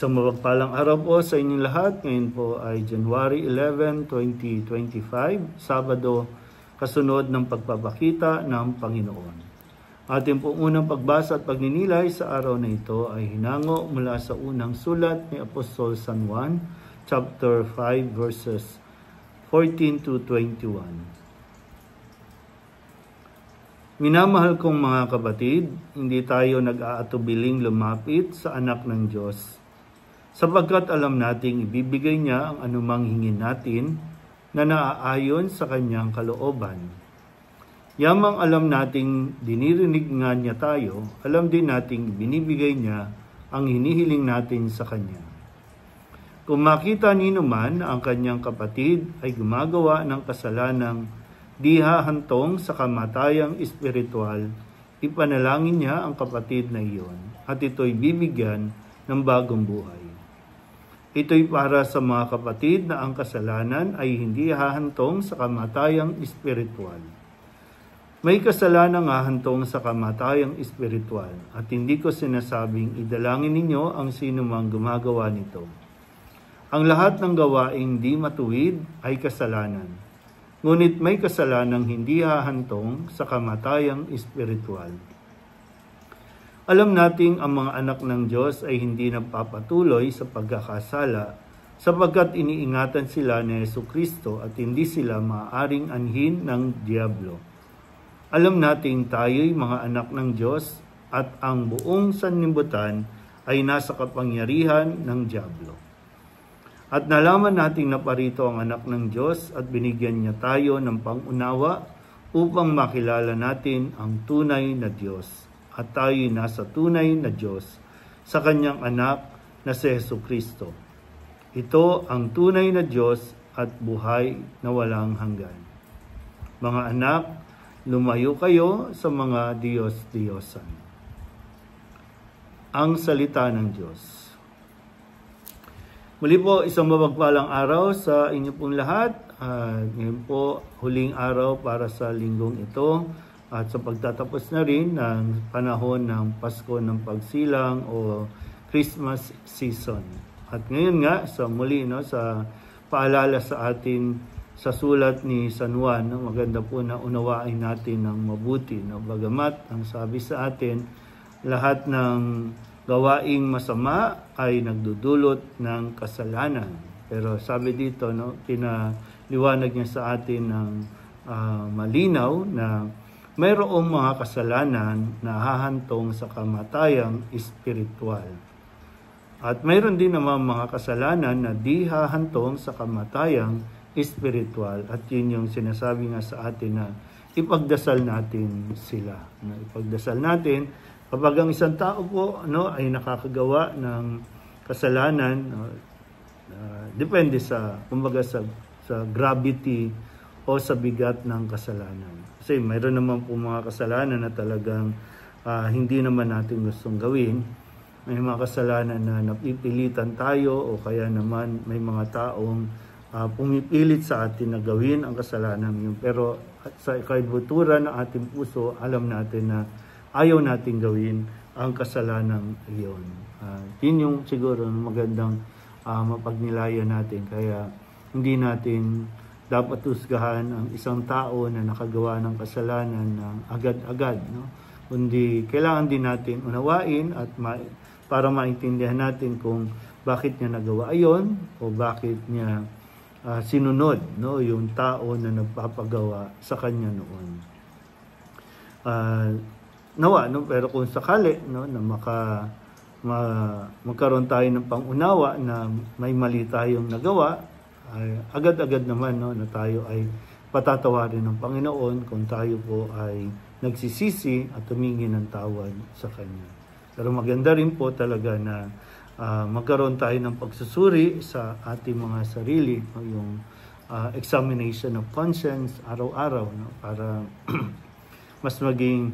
Isang mapagpalang araw po sa inyong lahat. Ngayon po ay January 11, 2025, Sabado, kasunod ng pagpapakita ng Panginoon. Ating po unang pagbasa at pagninilay sa araw na ito ay hinango mula sa unang sulat ni Apostol San Juan, chapter 5, verses 14 to 21. Minamahal kong mga kapatid, hindi tayo nag-aatubiling lumapit sa anak ng Diyos, sapagkat alam nating ibibigay niya ang anumang hingin natin na naaayon sa kanyang kalooban. Yamang alam nating dinirinig nga niya tayo, alam din nating binibigay niya ang hinihiling natin sa kanya. Kung makita ni naman na ang kanyang kapatid ay gumagawa ng kasalanang di hahantong sa kamatayang espiritual, ipanalangin niya ang kapatid na iyon at ito'y bibigyan ng bagong buhay. Ito'y para sa mga kapatid na ang kasalanan ay hindi hahantong sa kamatayang espiritual. May kasalanang hahantong sa kamatayang espiritual at hindi ko sinasabing idalangin ninyo ang sinumang gumagawa nito. Ang lahat ng gawaing di matuwid ay kasalanan. Ngunit may kasalanang hindi hahantong sa kamatayang espiritual. Alam nating ang mga anak ng Diyos ay hindi nagpapatuloy sa pagkakasala sapagkat iniingatan sila ni Jesucristo at hindi sila maaaring anhin ng Diablo. Alam nating tayo'y mga anak ng Diyos at ang buong sanlibutan ay nasa kapangyarihan ng Diablo. At nalaman nating naparito ang anak ng Diyos at binigyan niya tayo ng pangunawa upang makilala natin ang tunay na Diyos. At tayo'y nasa tunay na Diyos sa kanyang anak na si Jesucristo. Ito ang tunay na Diyos at buhay na walang hanggan. Mga anak, lumayo kayo sa mga Diyos-Diyosan. Ang salita ng Diyos. Muli po, isang mapagpalang araw sa inyo pong lahat. Ngayon po, huling araw para sa linggong ito at sa pagtatapos na rin ng panahon ng Pasko ng Pagsilang o Christmas season. At ngayon nga, sa muli, sa paalala sa atin sa sulat ni San Juan, maganda po na unawain natin ng mabuti. Bagamat, ang sabi sa atin, lahat ng gawaing masama ay nagdudulot ng kasalanan. Pero sabi dito, pinaliwanag niya sa atin ng malinaw na mayroong mga kasalanan na hahantong sa kamatayang espiritual. At mayroon din naman mga kasalanan na di hahantong sa kamatayang espiritual. At yun yung sinasabi nga sa atin na ipagdasal natin sila. Ipagdasal natin kapag ang isang tao po ay nakakagawa ng kasalanan, depende sa gravity o sa bigat ng kasalanan. Kasi mayroon naman po mga kasalanan na talagang hindi naman natin gustong gawin. May mga kasalanan na napipilitan tayo o kaya naman may mga taong pumipilit sa atin na gawin ang kasalanan yun. Pero sa kaibuturan ng ating puso, alam natin na ayaw natin gawin ang kasalanan iyon. Yun yung siguro magandang mapagnilayan natin. Kaya hindi natin dapat husgahan ang isang tao na nakagawa ng kasalanan ng agad-agad. Kundi kailangan din natin unawain at para maintindihan natin kung bakit niya nagawa ayon o bakit niya sinunod yung tao na nagpapagawa sa kanya noon. Pero kung sakali na magkaroon tayo ng pangunawa na may mali tayong nagawa, ay agad-agad naman na tayo ay patatawarin ng Panginoon kung tayo po ay nagsisisi at humingi ng tawad sa Kanya. Pero maganda rin po talaga na magkaroon tayo ng pagsusuri sa ating mga sarili, yung examination of conscience araw-araw, para mas maging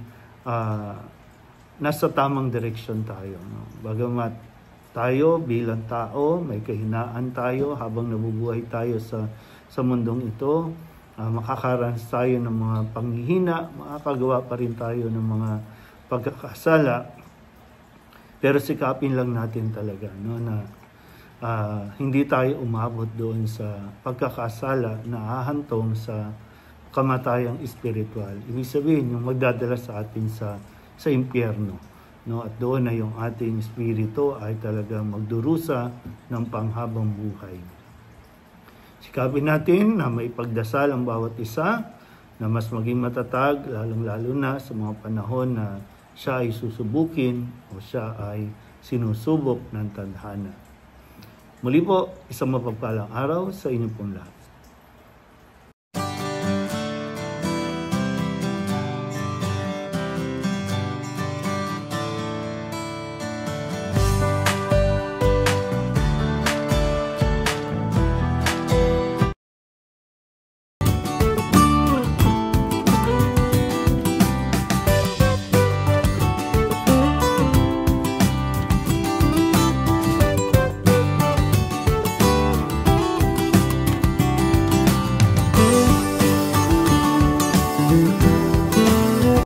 nasa tamang direksyon tayo. Bagamat tayo bilang tao, may kahinaan tayo habang nabubuhay tayo sa mundong ito, makakaranas tayo ng mga panghihina, makakagawa pa rin tayo ng mga pagkakasala. Pero sikapin lang natin talaga na hindi tayo umabot doon sa pagkakasala na hahantong sa kamatayang espiritual. Ibig sabihin, yung magdadala sa atin sa impyerno. No? At doon na yung ating espiritu ay talagang magdurusa ng panghabang buhay. Sikapin natin na may pagdasal ang bawat isa na mas maging matatag, lalong-lalo na sa mga panahon na siya ay susubukin o siya ay sinusubok ng tadhana. Muli po, isang mapagpalang araw sa inyo pong lahat.